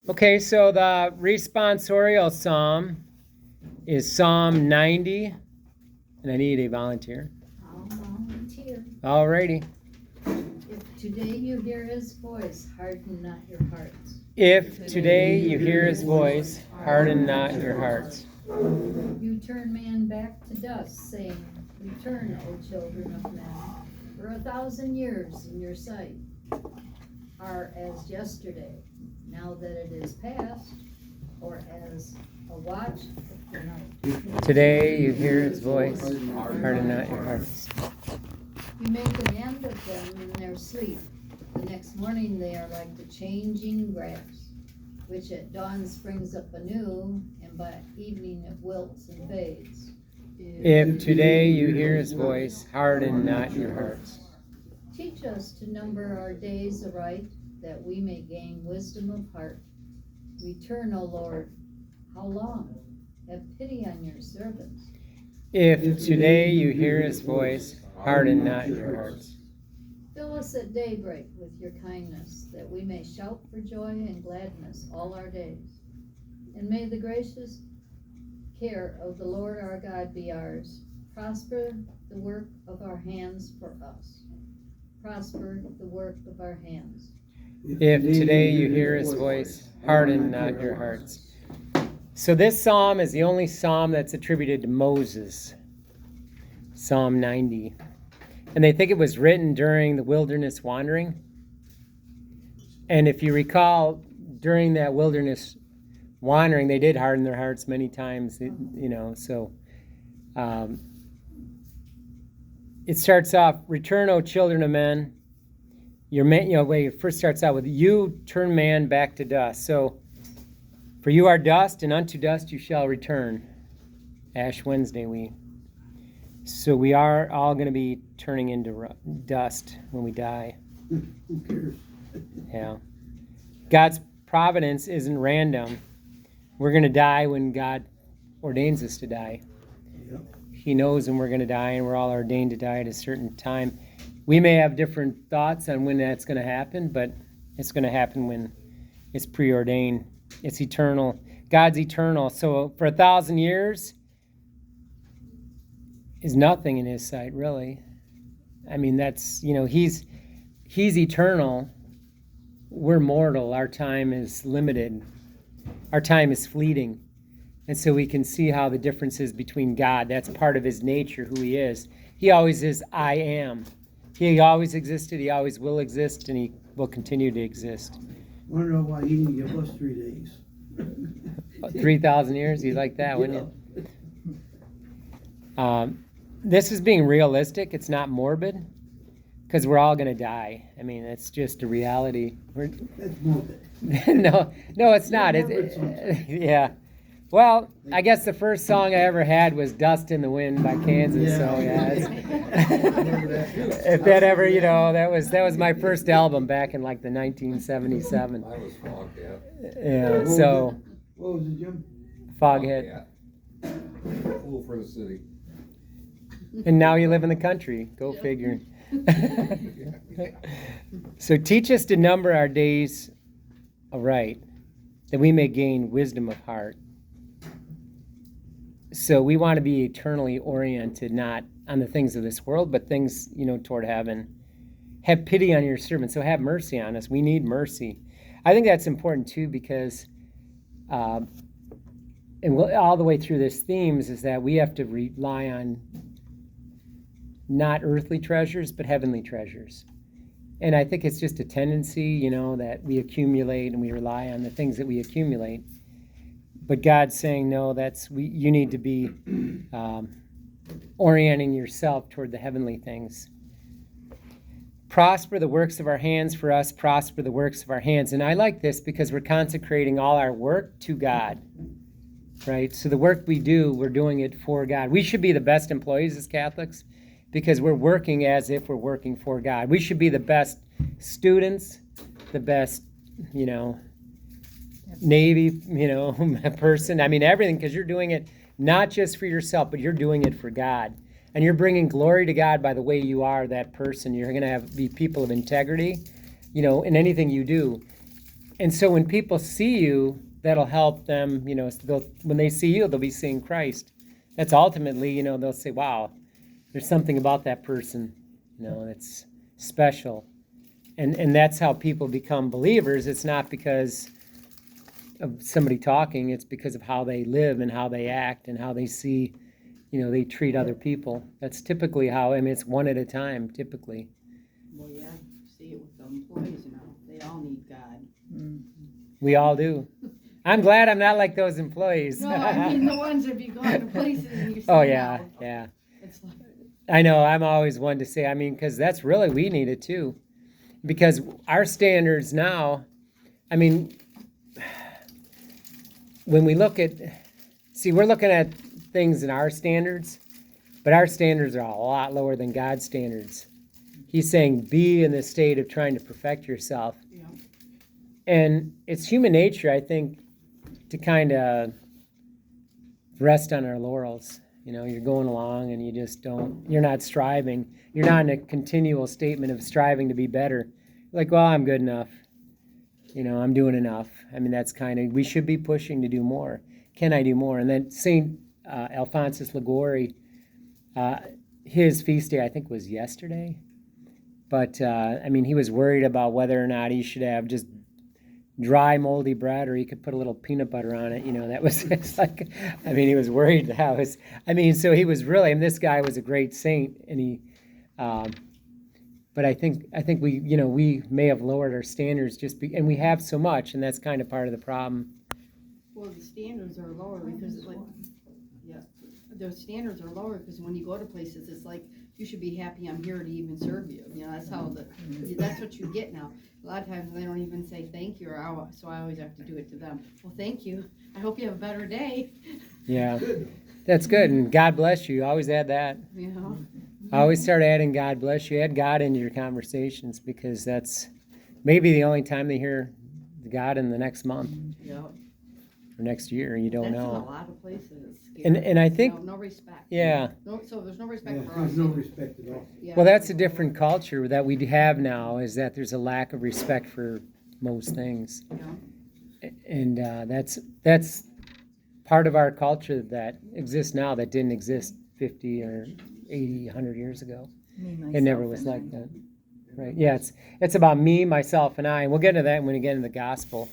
Okay, so the responsorial psalm is Psalm 90, and I need a volunteer. I'll volunteer. Alrighty. If today you hear his voice, harden not your hearts. If today you hear his voice, harden not your hearts. You turn man back to dust, saying, Return, O children of men, for 1,000 years in your sight are as yesterday, now that it is past, or as a watch of the night. Today you hear his voice, harden not your hearts. You make an end of them in their sleep. The next morning they are like the changing grass, which at dawn springs up anew, and by evening it wilts and fades. If today you hear his voice, harden not your hearts. Teach us to number our days aright, that we may gain wisdom of heart. Return, O Lord, how long? Have pity on your servants. If today you hear his voice, harden not your hearts. Fill us at daybreak with your kindness, that we may shout for joy and gladness all our days. And may the gracious care of the Lord our God be ours. Prosper the work of our hands for us. Prosper the work of our hands. If today you hear his voice, harden not your hearts. So this psalm is the only psalm that's attributed to Moses, Psalm 90. And they think it was written during the wilderness wandering. And if you recall, during that wilderness wandering, they did harden their hearts many times, so it starts off, return, O children of men. It first starts out with, you turn man back to dust. So, for you are dust, and unto dust you shall return. Ash Wednesday, So we are all going to be turning into dust when we die. Who cares? Yeah. God's providence isn't random. We're going to die when God ordains us to die. Yep. He knows when we're going to die, and we're all ordained to die at a certain time. We may have different thoughts on when that's going to happen, but it's going to happen when it's preordained. It's eternal. God's eternal. So for 1,000 years is nothing in his sight, really. I mean, that's, he's eternal. We're mortal. Our time is limited. Our time is fleeting. And so we can see how the difference is between God. That's part of his nature, who he is. He always is, I am. He always existed, he always will exist, and he will continue to exist. Want to know why he didn't give us 3 days? 3,000 years? You like that, wouldn't you? This is being realistic. It's not morbid, because we're all going to die. I mean, it's just a reality. That's morbid. No, it's not. Yeah. Well, I guess the first song I ever had was "Dust in the Wind" by Kansas. Yeah. So if that ever, that was my first album back in like the 1977. I was Foghat. Yeah. So What was it, Jim? Foghat. Fool for the city. And now you live in the country. Go figure. So teach us to number our days aright, that we may gain wisdom of heart. So we want to be eternally oriented, not on the things of this world, but things, toward heaven. Have pity on your servants. So have mercy on us. We need mercy. I think that's important too, because, all the way through this themes is that we have to rely on not earthly treasures, but heavenly treasures. And I think it's just a tendency, that we accumulate and we rely on the things that we accumulate. But God's saying, no, you need to be orienting yourself toward the heavenly things. Prosper the works of our hands for us, prosper the works of our hands. And I like this because we're consecrating all our work to God, right? So the work we do, we're doing it for God. We should be the best employees as Catholics because we're working as if we're working for God. We should be the best students, the best, Navy, person. I mean, everything, because you're doing it not just for yourself, but you're doing it for God. And you're bringing glory to God by the way you are that person. You're going to be people of integrity, in anything you do. And so when people see you, that'll help them, when they see you, they'll be seeing Christ. That's ultimately, they'll say, wow, there's something about that person, that's special. And that's how people become believers. It's not because of somebody talking, it's because of how they live and how they act and how they see, they treat other people. That's typically how, it's one at a time, typically. Well, yeah, see it with the employees, they all need God. We all do. I'm glad I'm not like those employees. No, I mean the ones that you go to places and you say Oh, yeah, no. yeah. It's like, I know, I'm always one to say, because that's really, we need it too. Because our standards now, when we look at, we're looking at things in our standards, but our standards are a lot lower than God's standards. He's saying, be in the state of trying to perfect yourself. you know, And it's human nature, I think, to kind of rest on our laurels. You're going along and you're not striving. You're not in a continual statement of striving to be better. Like, well, I'm good enough. I'm doing enough. That's we should be pushing to do more. Can I do more? And then St. Alphonsus Liguori, his feast day, I think, was yesterday. But, he was worried about whether or not he should have just dry moldy bread or he could put a little peanut butter on it. That was, it's like, he was worried that was, so he was really, this guy was a great saint, and he, but I think we, we may have lowered our standards and we have so much, and that's kind of part of the problem. well, the standards are lower because it's like, yeah, the standards are lower because when you go to places, it's like, you should be happy I'm here to even serve you. That's how that's what you get now. A lot of times they don't even say thank you, so I always have to do it to them. Well, thank you. I hope you have a better day. Yeah, that's good. And God bless you. Always add that. I always start adding God bless you. Add God into your conversations, because that's maybe the only time they hear God in the next month Yeah. or next year. You don't That's in a know. lot of places. And I think, no respect. yeah. No, so there's no Yeah, respect for us. there's no respect at all. Yeah. Well, that's a different culture that we have now, is that there's a lack of respect for most things. Yeah. And that's part of our culture that exists now that didn't exist 50 or 80, 100 years ago. It never was like that. Right. Yeah, it's about me, myself, and I. And we'll get into that when we get into the gospel.